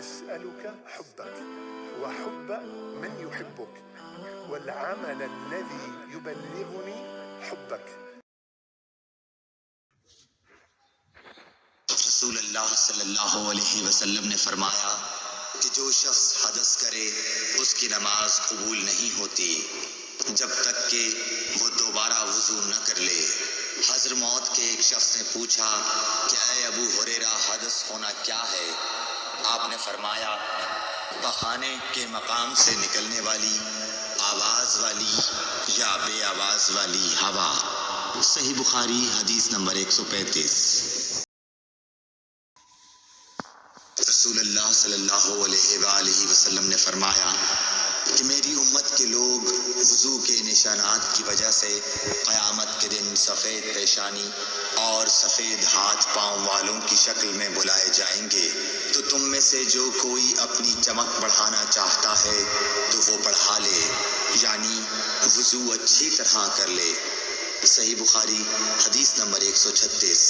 أسألك حبك وحب من يحبك والعمل الذي يبلغني حبك. رسول اللہ صلی اللہ علیہ وسلم نے فرمایا کہ جو شخص حدث کرے اس کی نماز قبول نہیں ہوتی جب تک کہ وہ دوبارہ وضو نہ کر لے۔ حضر موت کے ایک شخص نے پوچھا کہ اے ابو ہریرہ حدث ہونا کیا ہے؟ آپ نے فرمایا بہانے کے مقام سے نکلنے والی آواز والی یا بے آواز والی ہوا۔ صحیح بخاری حدیث نمبر 135۔ رسول اللہ صلی اللہ علیہ وآلہ وسلم نے فرمایا کہ میری امت کے لوگ وضو کے نشانات کی وجہ سے قیامت کے دن سفید پیشانی اور سفید ہاتھ پاؤں والوں کی شکل میں بلائے جائیں گے، تو تم میں سے جو کوئی اپنی چمک بڑھانا چاہتا ہے تو وہ بڑھا لے، یعنی وضو اچھی طرح کر لے۔ صحیح بخاری حدیث نمبر 136۔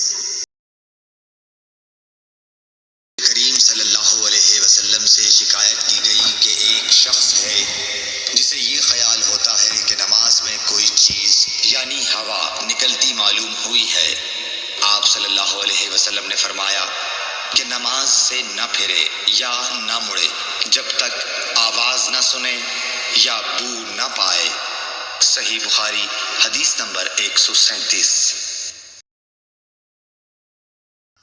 کریم صلی اللہ علیہ وسلم سے شکایت کی گئی کہ ایک شخص ہے جسے یہ خیال ہوتا ہے کہ نماز میں کوئی چیز یعنی ہوا نکلتی معلوم ہوئی ہے۔ آپ صلی اللہ علیہ وسلم نے فرمایا کہ نماز سے نہ پھرے یا نہ مڑے جب تک آواز نہ سنے یا بو نہ پائے۔ صحیح بخاری حدیث نمبر 137۔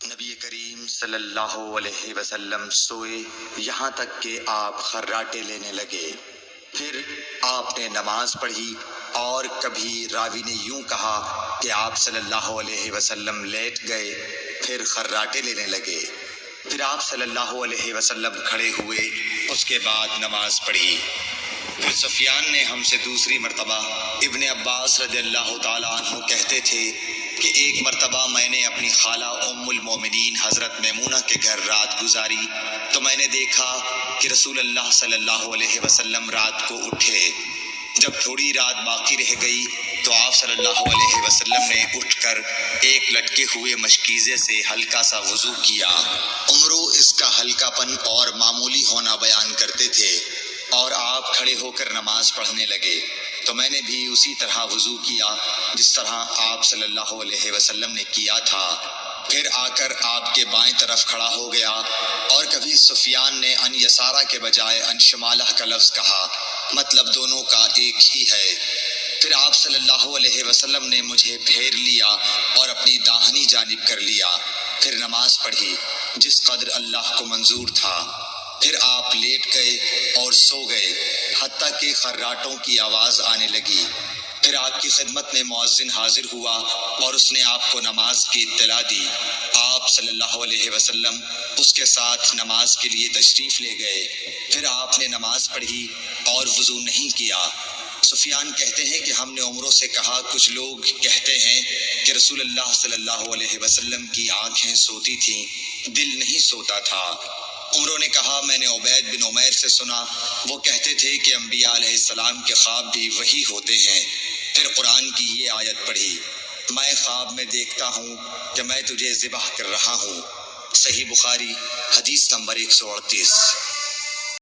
نبی کریم صلی اللہ علیہ وسلم سوئے یہاں تک کہ آپ خراٹے لینے لگے، پھر آپ نے نماز پڑھی، اور کبھی راوی نے یوں کہا کہ آپ صلی اللہ علیہ وسلم لیٹ گئے پھر خراٹے لینے لگے، پھر آپ صلی اللہ علیہ وسلم کھڑے ہوئے، اس کے بعد نماز پڑھی۔ پھر سفیان نے ہم سے دوسری مرتبہ ابن عباس رضی اللہ تعالیٰ عنہ کہتے تھے کہ ایک مرتبہ میں نے اپنی خالہ ام المومنین حضرت میمونہ کے گھر رات گزاری تو میں نے دیکھا کہ رسول اللہ صلی اللہ علیہ وسلم رات کو اٹھے۔ جب تھوڑی رات باقی رہ گئی تو آپ صلی اللہ علیہ وسلم نے اٹھ کر ایک لٹکے ہوئے مشکیزے سے ہلکا سا وضو کیا۔ عمرو اس کا ہلکا پن اور معمولی ہونا بیان کرتے تھے، اور آپ کھڑے ہو کر نماز پڑھنے لگے تو میں نے بھی اسی طرح وضو کیا جس طرح آپ صلی اللہ علیہ وسلم نے کیا تھا، پھر آ کر آپ کے بائیں طرف کھڑا ہو گیا۔ اور کبھی سفیان نے ان یسارہ کے بجائے ان شمالہ کا لفظ کہا، مطلب دونوں کا ایک ہی ہے۔ پھر آپ صلی اللہ علیہ وسلم نے مجھے پھیر لیا اور اپنی داہنی جانب کر لیا، پھر نماز پڑھی جس قدر اللہ کو منظور تھا، پھر آپ لیٹ گئے اور سو گئے حتیٰ کہ خراٹوں کی آواز آنے لگی۔ پھر آپ کی خدمت میں مؤذن حاضر ہوا اور اس نے آپ کو نماز کی اطلاع دی۔ آپ صلی اللہ علیہ وسلم اس کے ساتھ نماز کے لیے تشریف لے گئے، پھر آپ نے نماز پڑھی اور وضو نہیں کیا۔ سفیان کہتے ہیں کہ ہم نے عمروں سے کہا کچھ لوگ کہتے ہیں کہ رسول اللہ صلی اللہ علیہ وسلم کی آنکھیں سوتی تھیں، دل نہیں سوتا تھا۔ عمروں نے کہا میں نے عبید بن عمیر سے سنا، وہ کہتے تھے کہ انبیاء علیہ السلام کے خواب بھی وہی ہوتے ہیں۔ پھر قرآن کی یہ آیت پڑھی، میں خواب میں دیکھتا ہوں کہ میں تجھے ذبح کر رہا ہوں۔ صحیح بخاری حدیث نمبر 138۔